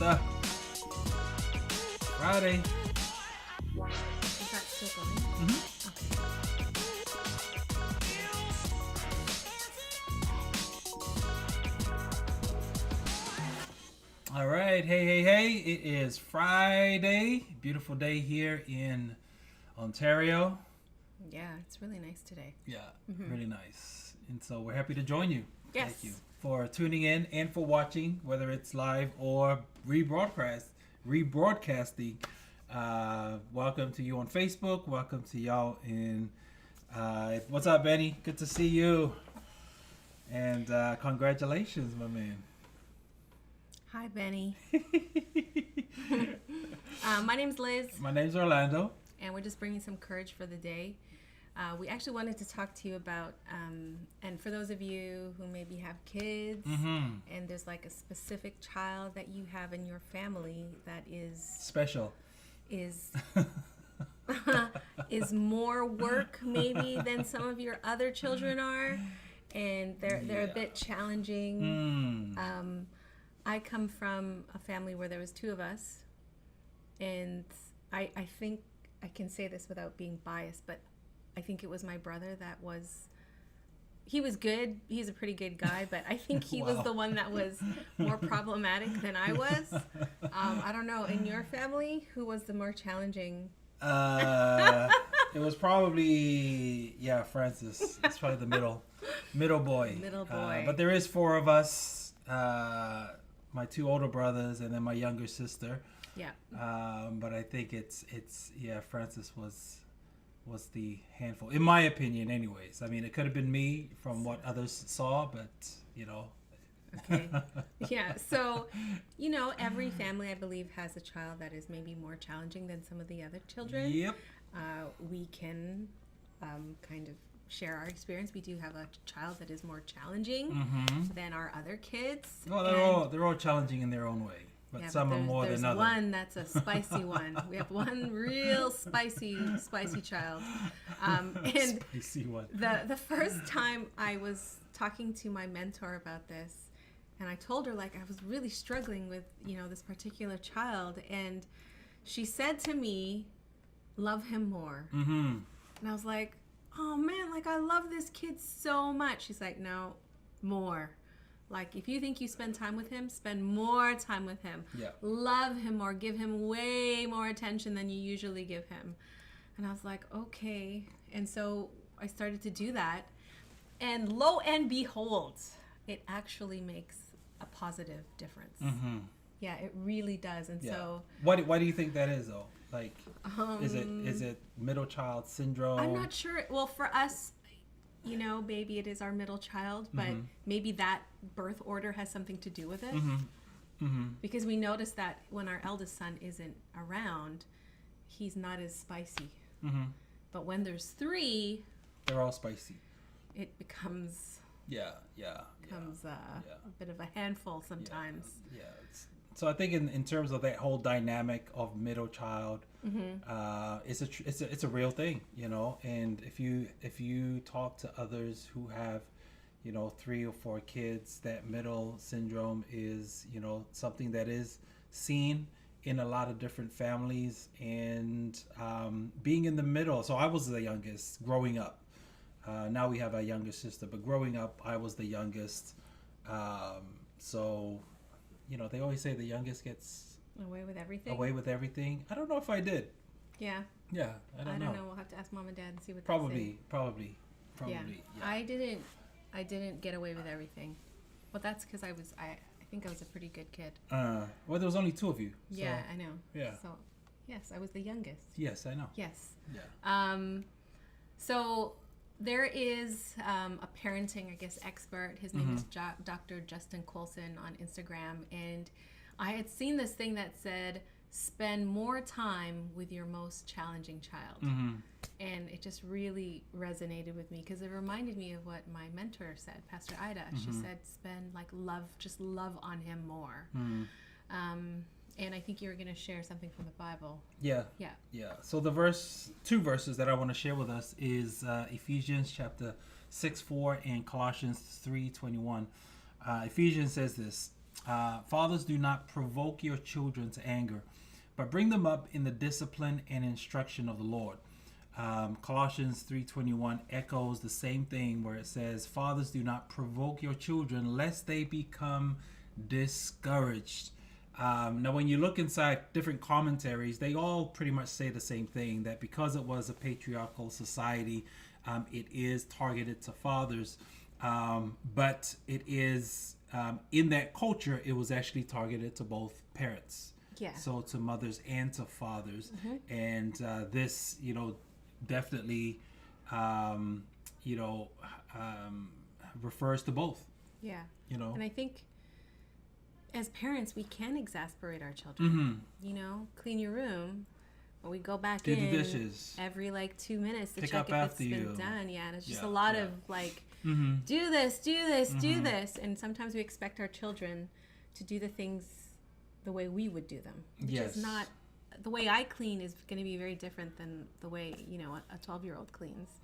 Friday. Is that still going? All right. Hey. It is Friday. Beautiful day here in Ontario. Yeah, it's really nice today. Yeah, really nice. And so we're happy to join you. Yes. Thank you for tuning in and for watching, whether it's live or rebroadcasting. Welcome to you on Facebook. Welcome to y'all in. What's up, Benny? Good to see you. And congratulations, my man. Hi, Benny. My name's Liz, My name's Orlando. and we're just bringing some courage for the day. We actually wanted to talk to you about, and for those of you who maybe have kids, and there's like a specific child that you have in your family that Special. is is more work maybe than some of your other children are, and they're a bit challenging. I come from a family where there was two of us, and I think I can say this without being biased, but I think it was my brother he was good. He's a pretty good guy, but I think he was the one that was more problematic than I was. I don't know. In your family, who was the more challenging? It was probably Francis. It's probably the middle boy. Middle boy. But there is four of us. My two older brothers and then my younger sister. Yeah. But I think it's Francis was the handful, in my opinion. Anyways, I mean, it could have been me from what others saw, but you know. Okay. Yeah. So, every family, I believe, has a child that is maybe more challenging than some of the other children. Yep. We can kind of share our experience. We do have a child that is more challenging than our other kids. Well, they're all challenging in their own way, but some are more than others. There's one that's a spicy one. We have one real spicy child. And spicy one. the first time I was talking to my mentor about this, and I told her like I was really struggling with this particular child, and she said to me, "Love him more." And I was like, "Oh man, like I love this kid so much." She's like, "No, more. Like if you think you spend time with him, spend more time with him. Yeah. Love him more, give him way more attention than you usually give him." And I was like, "Okay." And so I started to do that. And lo and behold, it actually makes a positive difference. Yeah, it really does. And so why do you think that is though? Like, is it middle child syndrome? I'm not sure. Well, for us, maybe it is our middle child, but maybe that birth order has something to do with it. Because we noticed that when our eldest son isn't around, he's not as spicy. But when there's three, they're all spicy. it becomes a bit of a handful sometimes. Yeah. So I think in terms of that whole dynamic of middle child, it's a real thing, And if you talk to others who have, 3 or 4 kids, that middle syndrome is, something that is seen in a lot of different families, and being in the middle. So I was the youngest growing up. Now we have a younger sister, but growing up, I was the youngest. So, they always say the youngest gets Away with everything. away with everything. I don't know if I did. Yeah. Yeah, I don't know. We'll have to ask mom and dad and see what they Probably. say. Yeah. I didn't get away with everything. Well, that's because I think I was a pretty good kid. Well, there was only 2 of you. So, Yeah, I know. Yeah. So, yes, I was the youngest. Yes, I know. Yes. Yeah. So there is a parenting, I guess, expert. His name is Dr. Justin Colson on Instagram, and I had seen this thing that said, "Spend more time with your most challenging child," and it just really resonated with me because it reminded me of what my mentor said, Pastor Ida. She said, just love on him more. And I think you were going to share something from the Bible. Yeah. So the 2 verses that I want to share with us is Ephesians chapter 6:4 and Colossians 3:21. Ephesians says this: Fathers, do not provoke your children to anger, but bring them up in the discipline and instruction of the Lord. Colossians 3:21 echoes the same thing, where it says, "Fathers, do not provoke your children, lest they become discouraged." Now, when you look inside different commentaries, they all pretty much say the same thing, that because it was a patriarchal society, it is targeted to fathers. But it is, in that culture, it was actually targeted to both parents. Yeah. So to mothers and to fathers. And this, definitely, refers to both. Yeah. You know. And I think as parents, we can exasperate our children. Clean your room. Or we go back Do the in dishes. every 2 minutes to Pick check up if after it's been you. done. Yeah, and it's just Yeah, a lot yeah. of do this, do this, do this. And sometimes we expect our children to do the things the way we would do them. Which Yes. is not, the way I clean is going to be very different than the way, a 12-year-old cleans.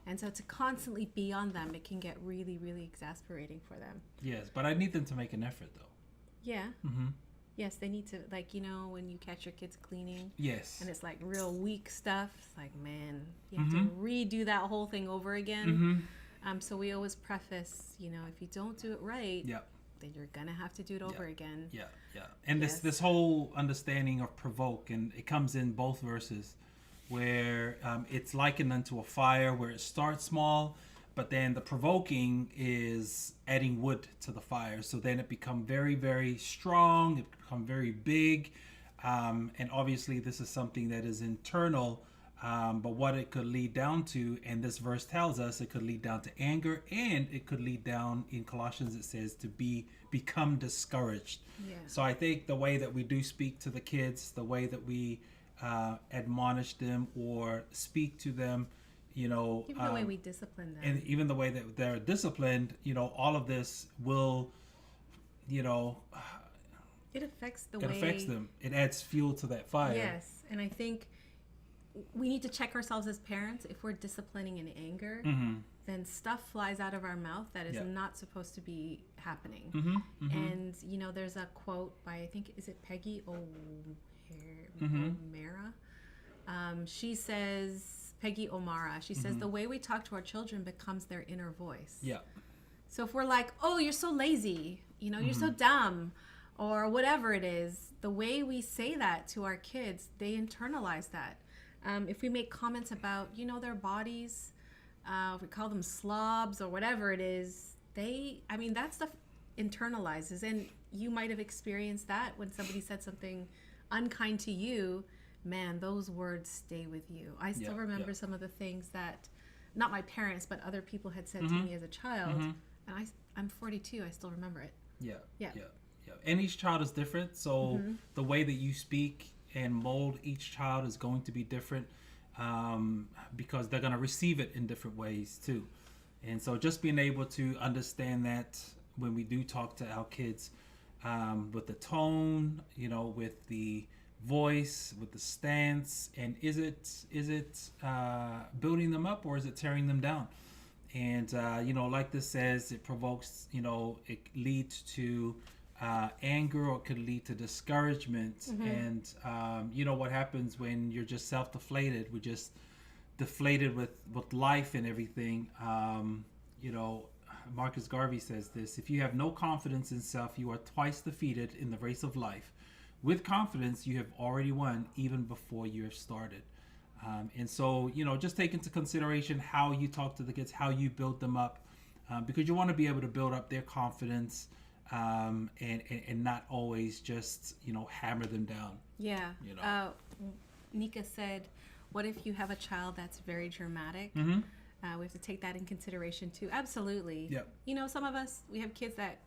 And so to constantly be on them, it can get really, really exasperating for them. Yes, but I need them to make an effort, though. Yeah. Mm-hmm. Yes, they need to, when you catch your kids cleaning Yes. and it's real weak stuff, it's man, you have to redo that whole thing over again. So we always preface, if you don't do it right, Yeah. then you're going to have to do it over again. Yeah, yeah. And Yes. this whole understanding of provoke, and it comes in both verses, where it's likened unto a fire, where it starts small, but then the provoking is adding wood to the fire. So then it becomes very, very strong. It becomes very big. And obviously this is something that is internal. But what it could lead down to, and this verse tells us, it could lead down to anger, and it could lead down, in Colossians it says, to become discouraged. Yeah. So I think the way that we do speak to the kids, the way that we admonish them or speak to them, Even the way we discipline them. and even the way that they're disciplined, all of this will, it affects the it way... affects them. It adds fuel to that fire. Yes, and I think we need to check ourselves as parents. If we're disciplining in anger, then stuff flies out of our mouth that is not supposed to be happening. And, there's a quote by, I think, is it Peggy O'Mara? She says... Peggy O'Mara. She says, the way we talk to our children becomes their inner voice. Yeah. So if we're like, oh, you're so lazy, you're so dumb, or whatever it is, the way we say that to our kids, they internalize that. If we make comments about, their bodies, if we call them slobs or whatever it is, that stuff internalizes. And you might have experienced that when somebody said something unkind to you. Man, those words stay with you. I still remember some of the things that, not my parents, but other people had said to me as a child. And I'm 42. I still remember it. Yeah. And each child is different. So the way that you speak and mold each child is going to be different, because they're going to receive it in different ways too. And so just being able to understand that when we do talk to our kids, with the tone, with the voice, with the stance, and is it building them up, or is it tearing them down? And like this says, it provokes, it leads to anger, or it could lead to discouragement. And what happens when you're just self-deflated, we're just deflated with life and everything. Marcus Garvey says this: if you have no confidence in self, you are twice defeated in the race of life. With confidence, you have already won even before you have started. And so, just take into consideration how you talk to the kids, how you build them up, because you want to be able to build up their confidence, and not always just, hammer them down. Yeah. Nika said, what if you have a child that's very dramatic? We have to take that in consideration too. Absolutely. Yep. Some of us, we have kids that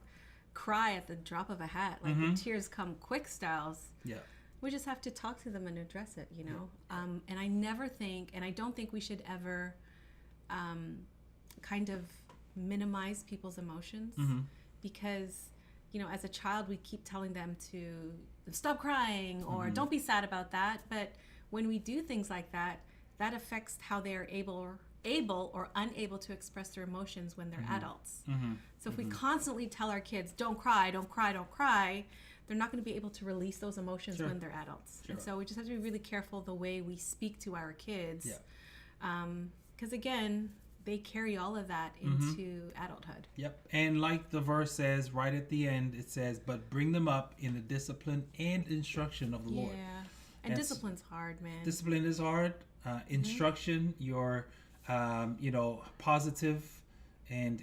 cry at the drop of a hat, the tears come quick styles. Yeah. We just have to talk to them and address it, and I never think, and I don't think we should ever kind of minimize people's emotions, because as a child we keep telling them to stop crying or don't be sad about that, but when we do things like that, that affects how they're able able or unable to express their emotions when they're adults. Mm-hmm. So if we constantly tell our kids, don't cry, don't cry, don't cry, they're not going to be able to release those emotions Sure. when they're adults. Sure. And so we just have to be really careful the way we speak to our kids. Yeah. Because again, they carry all of that into adulthood. Yep. And like the verse says right at the end, it says, but bring them up in the discipline and instruction of the Lord. Yeah. And That's- discipline's hard, man. Discipline is hard. Instruction, your, positive and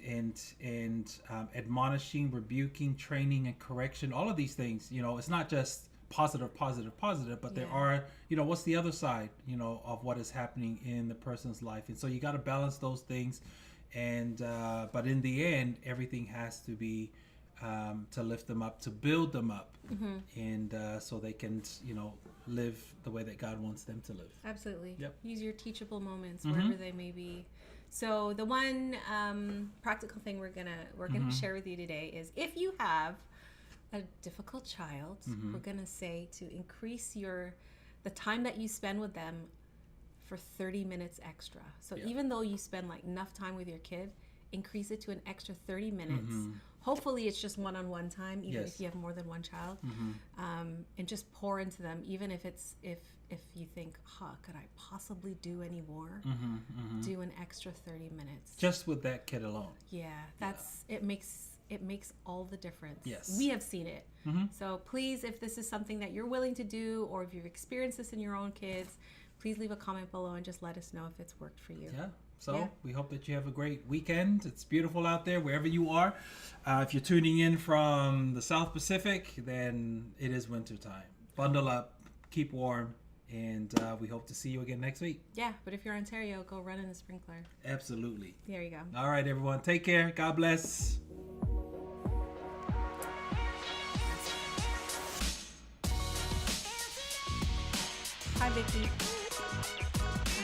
admonishing, rebuking, training, and correction. All of these things, it's not just positive, but there Yeah. are, what's the other side, of what is happening in the person's life. And so you got to balance those things. And, but in the end, everything has to be, to lift them up, to build them up. And, so they can, live the way that God wants them to live. Absolutely. Yep. Use your teachable moments wherever they may be. So the one practical thing we're gonna share with you today is if you have a difficult child, we're gonna say to increase the time that you spend with them for 30 minutes extra. So Yeah. even though you spend like enough time with your kid, increase it to an extra 30 minutes. Hopefully it's just one-on-one time, even Yes. if you have more than one child, and just pour into them, even if it's if you think, could I possibly do any more? Do an extra 30 minutes. Just with that kid alone. Yeah, it makes all the difference. Yes. We have seen it. So please, if this is something that you're willing to do, or if you've experienced this in your own kids, please leave a comment below and just let us know if it's worked for you. Yeah. So Yeah. we hope that you have a great weekend. It's beautiful out there wherever you are. If you're tuning in from the South Pacific, then it is winter time. Bundle up, keep warm, and we hope to see you again next week. Yeah, but if you're Ontario, go run in the sprinkler. Absolutely. There you go. All right, everyone. Take care. God bless. Hi, Vicky.